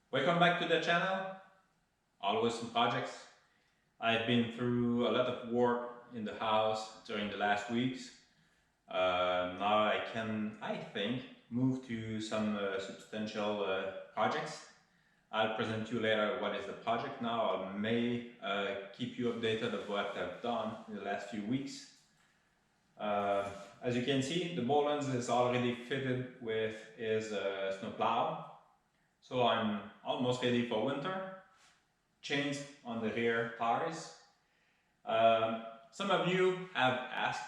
Welcome back to the channel. Always some projects. I've been through a lot of work in the house during the last weeks. Now I can, I think, move to some substantial projects. I'll present you later what is the project now. I may keep you updated of what I've done in the last few weeks. As you can see, the Bolins is already fitted with his snowplow. So I'm almost ready for winter. Chains on the rear tires. Some of you have asked,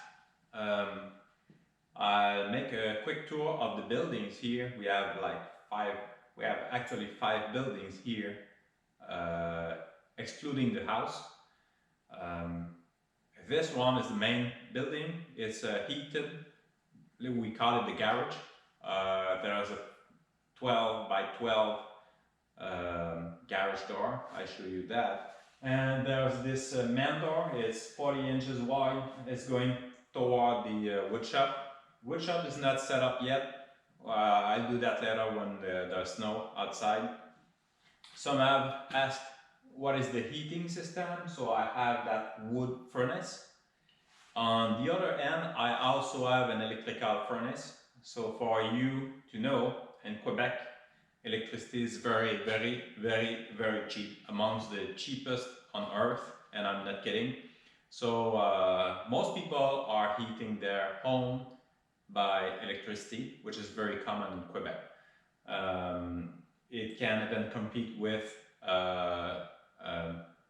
I'll make a quick tour of the buildings here. We have actually five buildings here, excluding the house. This one is the main building. It's heated. We call it the garage. There's a 12 by 12 garage door. I show you that. And there's this man door. It's 40 inches wide. It's going toward the wood shop. Wood shop is not set up yet. I'll do that later when there's snow outside. Some have asked what is the heating system. So I have that wood furnace. On the other end, I also have an electrical furnace. So for you to know, in Quebec, electricity is very, very, very, very cheap, amongst the cheapest on earth, and I'm not kidding. So most people are heating their home by electricity, which is very common in Quebec. It can even compete with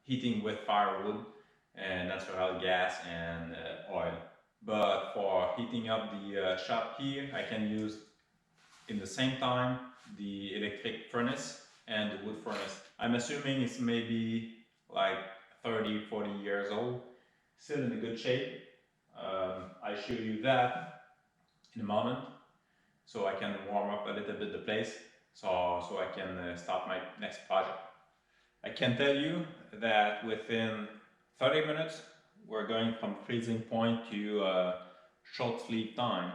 heating with firewood and natural gas and oil. But for heating up the shop here, I can use in the same time the electric furnace and the wood furnace. I'm assuming it's maybe like 30-40 years old, still in a good shape. I show you that in a moment, so I can warm up a little bit the place, so I can start my next project. I can tell you that within 30 minutes we're going from freezing point to short sleep time.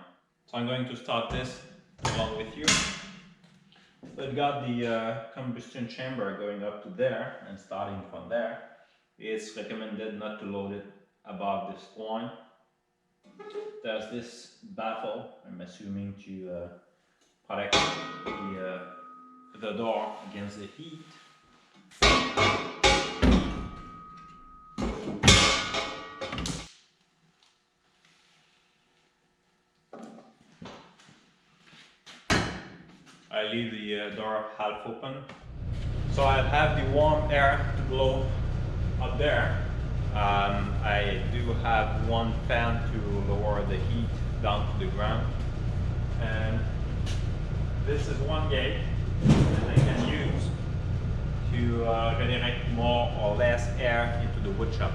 So I'm going to start this along with you. We've got the combustion chamber going up to there, and starting from there, it's recommended not to load it above this point. There's this baffle, I'm assuming to protect the door against the heat. I leave the door half open, so I'll have the warm air to blow up there. I do have one fan to lower the heat down to the ground, and this is one gate that I can use to redirect more or less air into the wood shop.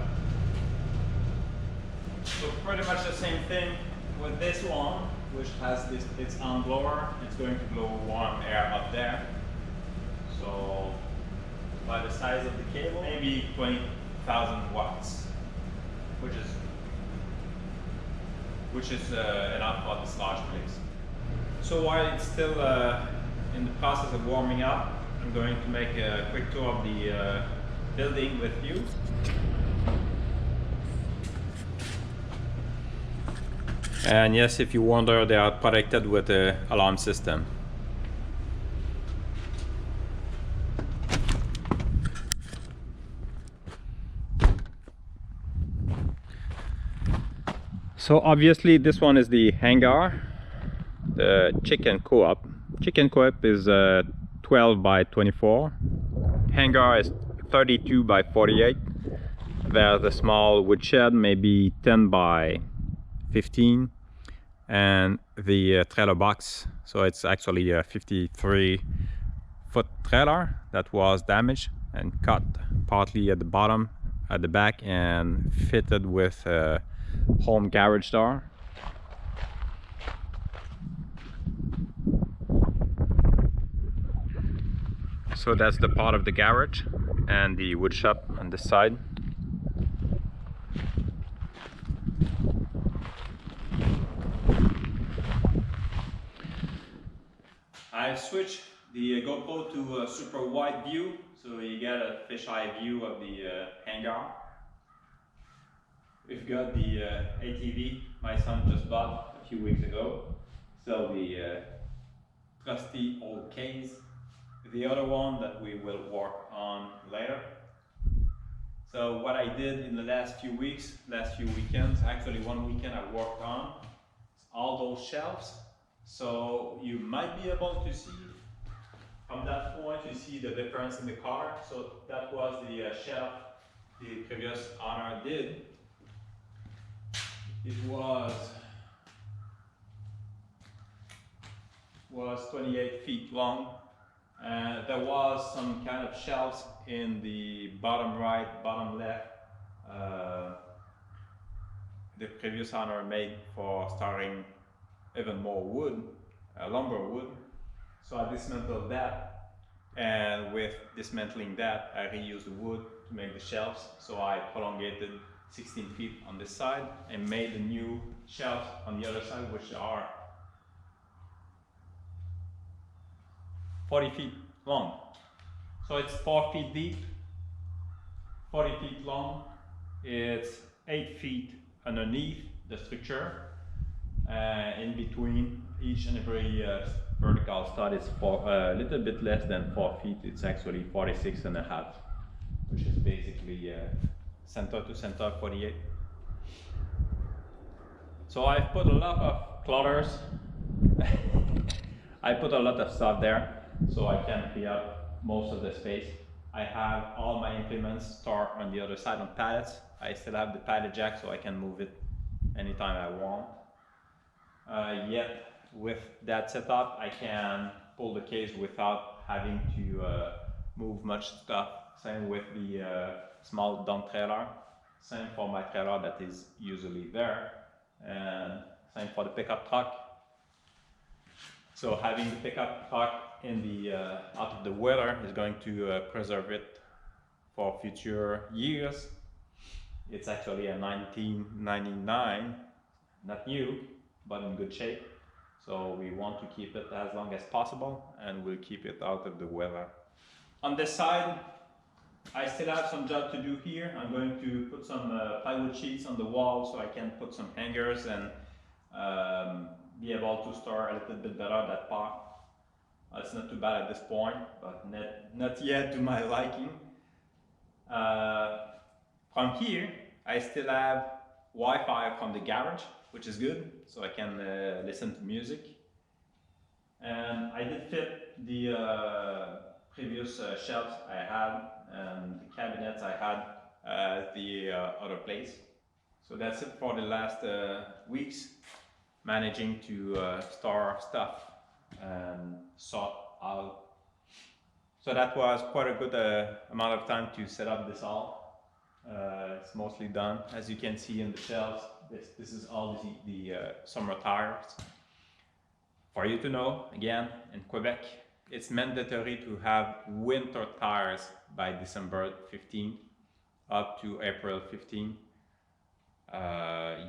So pretty much the same thing with this one, which has its own blower. It's going to blow warm air up there. So by the size of the cable, maybe 20,000 watts, which is enough for this large place. So while it's still in the process of warming up, I'm going to make a quick tour of the building with you. And yes, if you wonder, they are protected with an alarm system. So obviously this one is the Hangar, the chicken co-op. Chicken co-op is 12 by 24. Hangar is 32 by 48. There's a small woodshed, maybe 10 by 15, and the trailer box. So it's actually a 53-foot trailer that was damaged and cut partly at the bottom, at the back, and fitted with a home garage door. So that's the part of the garage and the wood shop on this side. I've switched the GoPro to super wide view, so you get a fisheye view of the hangar. We've got the ATV my son just bought a few weeks ago, so the trusty old case. The other one that we will work on later. So what I did in the last few weeks, last few weekends, actually one weekend I worked on all those shelves. So you might be able to see from that point, you see the difference in the color. So that was the shelf the previous owner did. It was 28 feet long. There was some kind of shelves in the bottom right, bottom left. The previous owner made for storing even more wood, lumber wood. So I dismantled that, and with dismantling that, I reused the wood to make the shelves. So I prolongated 16 feet on this side and made the new shelves on the other side, which are 40 feet long. So it's 4 feet deep, 40 feet long. It's 8 feet underneath the structure. In between each and every vertical stud is a little bit less than 4 feet. It's actually 46.5, which is basically center to center 48. So I've put a lot of clutters. I put a lot of stuff there so I can free up most of the space. I have all my implements stored on the other side on pallets. I still have the pallet jack so I can move it anytime I want. Yet with that setup, I can pull the case without having to move much stuff. Same with the small dump trailer. Same for my trailer that is usually there. And same for the pickup truck. So having the pickup truck in the out of the weather is going to preserve it for future years. It's actually a 1999, not new, but in good shape. So we want to keep it as long as possible, and we'll keep it out of the weather. On this side, I still have some job to do here. I'm going to put some plywood sheets on the wall so I can put some hangers and be able to store a little bit better that part. It's not too bad at this point, but not yet to my liking. From here, I still have Wi-Fi from the garage, which is good, so I can listen to music. And I did fit the previous shelves I had and the cabinets I had at the other place. So that's it for the last weeks, managing to store stuff and sort out. So that was quite a good amount of time to set up this all. It's mostly done. As you can see in the shelves, this is all the summer tires. For you to know, again, in Quebec, it's mandatory to have winter tires by December 15th up to April 15th.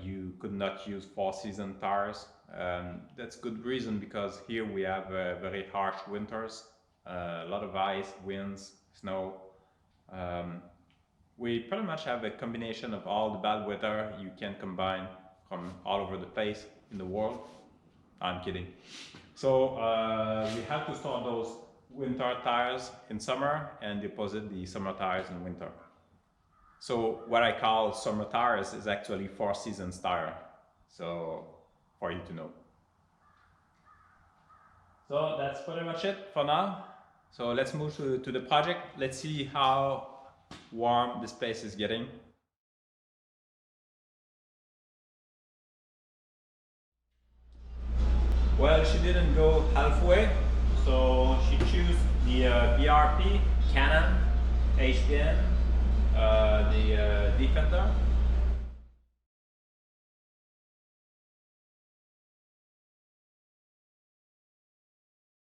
You could not use 4-season tires. That's good reason, because here we have very harsh winters, a lot of ice, winds, snow. We pretty much have a combination of all the bad weather you can combine from all over the place in the world. I'm kidding. So we have to store those winter tires in summer and deposit the summer tires in winter. So what I call summer tires is actually 4 seasons tire. So for you to know. So that's pretty much it for now. So let's move to the project. Let's see how warm this place is getting. Well, she didn't go halfway, so she chose the BRP, Canon, HDN, the Defender.